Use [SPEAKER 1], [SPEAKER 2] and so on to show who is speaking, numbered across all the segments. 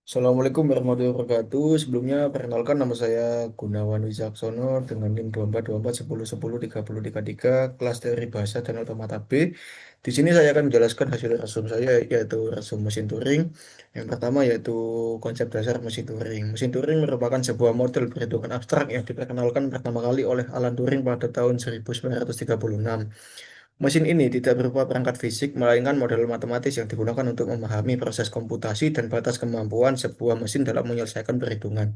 [SPEAKER 1] Assalamualaikum warahmatullahi wabarakatuh. Sebelumnya perkenalkan nama saya Gunawan Wicaksono dengan NIM 2424101033 kelas teori bahasa dan otomata B. Di sini saya akan menjelaskan hasil resum saya yaitu resum mesin Turing. Yang pertama yaitu konsep dasar mesin Turing. Mesin Turing merupakan sebuah model perhitungan abstrak yang diperkenalkan pertama kali oleh Alan Turing pada tahun 1936. Mesin ini tidak berupa perangkat fisik, melainkan model matematis yang digunakan untuk memahami proses komputasi dan batas kemampuan sebuah mesin dalam menyelesaikan perhitungan.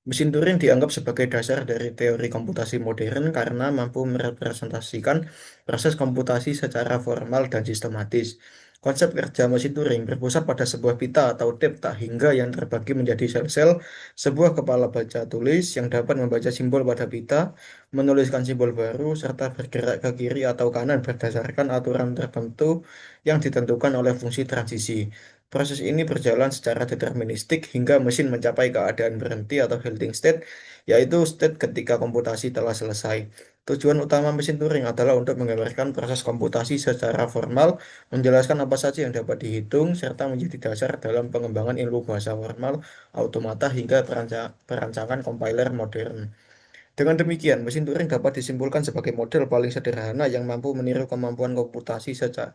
[SPEAKER 1] Mesin Turing dianggap sebagai dasar dari teori komputasi modern karena mampu merepresentasikan proses komputasi secara formal dan sistematis. Konsep kerja mesin Turing berpusat pada sebuah pita atau tak hingga yang terbagi menjadi sel-sel, sebuah kepala baca tulis yang dapat membaca simbol pada pita, menuliskan simbol baru, serta bergerak ke kiri atau kanan berdasarkan aturan tertentu yang ditentukan oleh fungsi transisi. Proses ini berjalan secara deterministik hingga mesin mencapai keadaan berhenti atau halting state, yaitu state ketika komputasi telah selesai. Tujuan utama mesin Turing adalah untuk menggambarkan proses komputasi secara formal, menjelaskan apa saja yang dapat dihitung, serta menjadi dasar dalam pengembangan ilmu bahasa formal, automata, hingga perancangan kompiler modern. Dengan demikian, mesin Turing dapat disimpulkan sebagai model paling sederhana yang mampu meniru kemampuan komputasi secara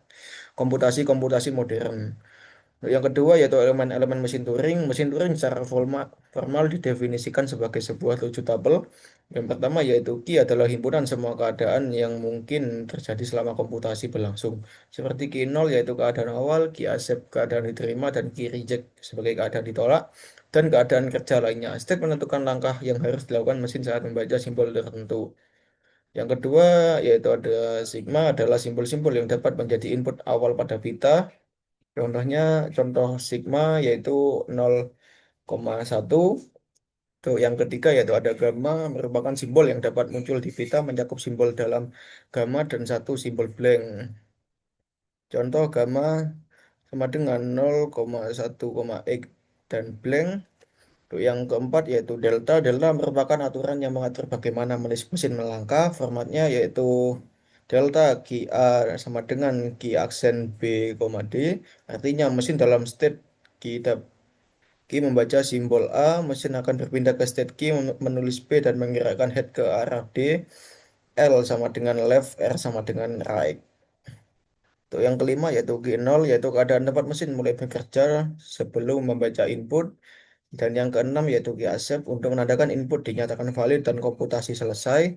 [SPEAKER 1] komputasi modern. Yang kedua yaitu elemen-elemen mesin Turing. Mesin Turing secara formal didefinisikan sebagai sebuah tujuh tabel. Yang pertama yaitu key adalah himpunan semua keadaan yang mungkin terjadi selama komputasi berlangsung. Seperti key 0 yaitu keadaan awal, key accept keadaan diterima, dan key reject sebagai keadaan ditolak, dan keadaan kerja lainnya. State menentukan langkah yang harus dilakukan mesin saat membaca simbol tertentu. Yang kedua yaitu ada sigma adalah simbol-simbol yang dapat menjadi input awal pada pita. Contohnya, contoh sigma yaitu 0,1. Tuh, yang ketiga yaitu ada gamma merupakan simbol yang dapat muncul di pita mencakup simbol dalam gamma dan satu simbol blank. Contoh gamma sama dengan 0,1,x dan blank. Tuh, yang keempat yaitu delta. Delta merupakan aturan yang mengatur bagaimana mesin melangkah. Formatnya yaitu delta GA sama dengan G aksen B, D. Artinya mesin dalam state Q Q membaca simbol A, mesin akan berpindah ke state Q menulis B dan menggerakkan head ke arah D. L sama dengan left, R sama dengan right. Untuk yang kelima yaitu G0 yaitu keadaan tempat mesin mulai bekerja sebelum membaca input. Dan yang keenam yaitu G accept untuk menandakan input dinyatakan valid dan komputasi selesai.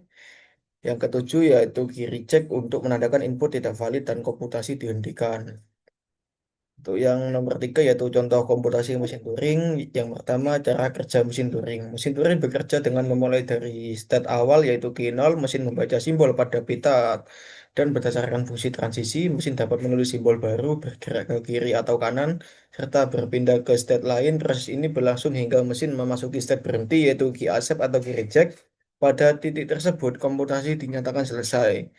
[SPEAKER 1] Yang ketujuh yaitu G reject untuk menandakan input tidak valid dan komputasi dihentikan. Untuk yang nomor tiga yaitu contoh komputasi mesin Turing. Yang pertama cara kerja mesin Turing. Mesin Turing bekerja dengan memulai dari state awal yaitu Q0, mesin membaca simbol pada pita dan berdasarkan fungsi transisi, mesin dapat menulis simbol baru, bergerak ke kiri atau kanan, serta berpindah ke state lain. Proses ini berlangsung hingga mesin memasuki state berhenti yaitu Q accept atau Q reject. Pada titik tersebut, komputasi dinyatakan selesai.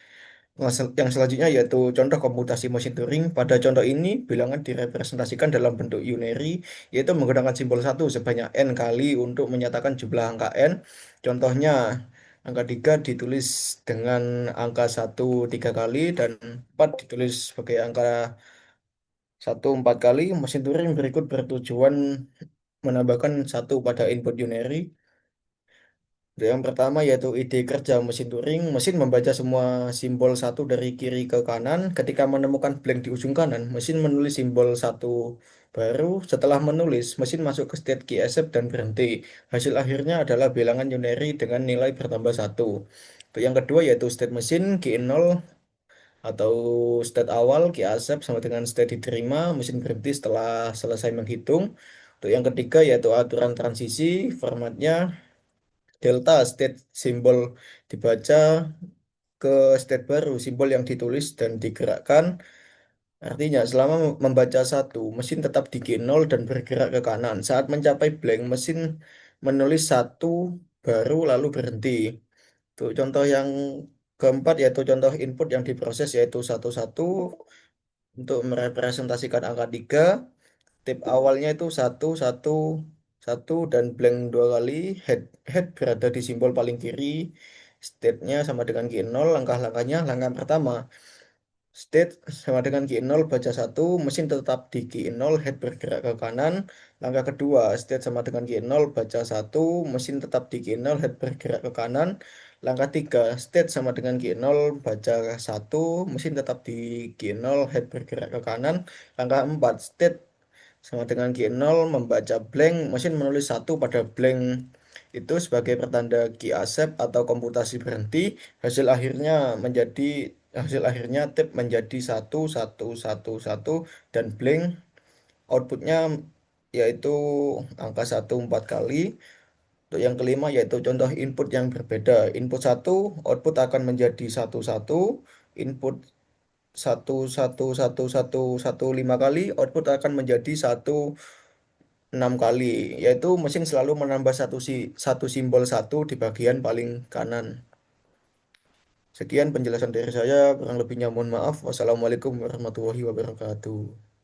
[SPEAKER 1] Yang selanjutnya yaitu contoh komputasi mesin Turing. Pada contoh ini, bilangan direpresentasikan dalam bentuk unary, yaitu menggunakan simbol satu sebanyak n kali untuk menyatakan jumlah angka n. Contohnya, angka 3 ditulis dengan angka satu 3 kali, dan 4 ditulis sebagai angka satu 4 kali. Mesin Turing berikut bertujuan menambahkan satu pada input unary. Yang pertama yaitu ide kerja mesin Turing. Mesin membaca semua simbol satu dari kiri ke kanan. Ketika menemukan blank di ujung kanan, mesin menulis simbol satu baru. Setelah menulis, mesin masuk ke state key accept dan berhenti. Hasil akhirnya adalah bilangan unary dengan nilai bertambah satu. Untuk yang kedua yaitu state mesin Q0 atau state awal key accept sama dengan state diterima. Mesin berhenti setelah selesai menghitung. Untuk yang ketiga yaitu aturan transisi. Formatnya delta state simbol dibaca ke state baru, simbol yang ditulis dan digerakkan. Artinya, selama membaca satu, mesin tetap di G0 dan bergerak ke kanan. Saat mencapai blank, mesin menulis satu baru lalu berhenti. Tuh, contoh yang keempat yaitu contoh input yang diproses yaitu satu satu untuk merepresentasikan angka 3. Tip awalnya itu satu satu satu dan blank dua kali. Head berada di simbol paling kiri. State-nya sama dengan G0. Langkah-langkahnya, langkah pertama State sama dengan Q0 baca satu, mesin tetap di Q0, head bergerak ke kanan. Langkah kedua, state sama dengan Q0 baca satu, mesin tetap di Q0, head bergerak ke kanan. Langkah tiga, state sama dengan Q0 baca satu, mesin tetap di Q0, head bergerak ke kanan. Langkah empat, state sama dengan Q0 membaca blank, mesin menulis satu pada blank itu sebagai pertanda key accept atau komputasi berhenti. Hasil akhirnya menjadi hasil akhirnya tab menjadi satu satu satu satu dan blank. Outputnya yaitu angka satu 4 kali. Untuk yang kelima yaitu contoh input yang berbeda. Input satu, output akan menjadi satu satu. Input satu satu satu satu satu 5 kali, output akan menjadi satu 6 kali. Yaitu mesin selalu menambah satu simbol satu di bagian paling kanan. Sekian penjelasan dari saya, kurang lebihnya mohon maaf. Wassalamualaikum warahmatullahi wabarakatuh.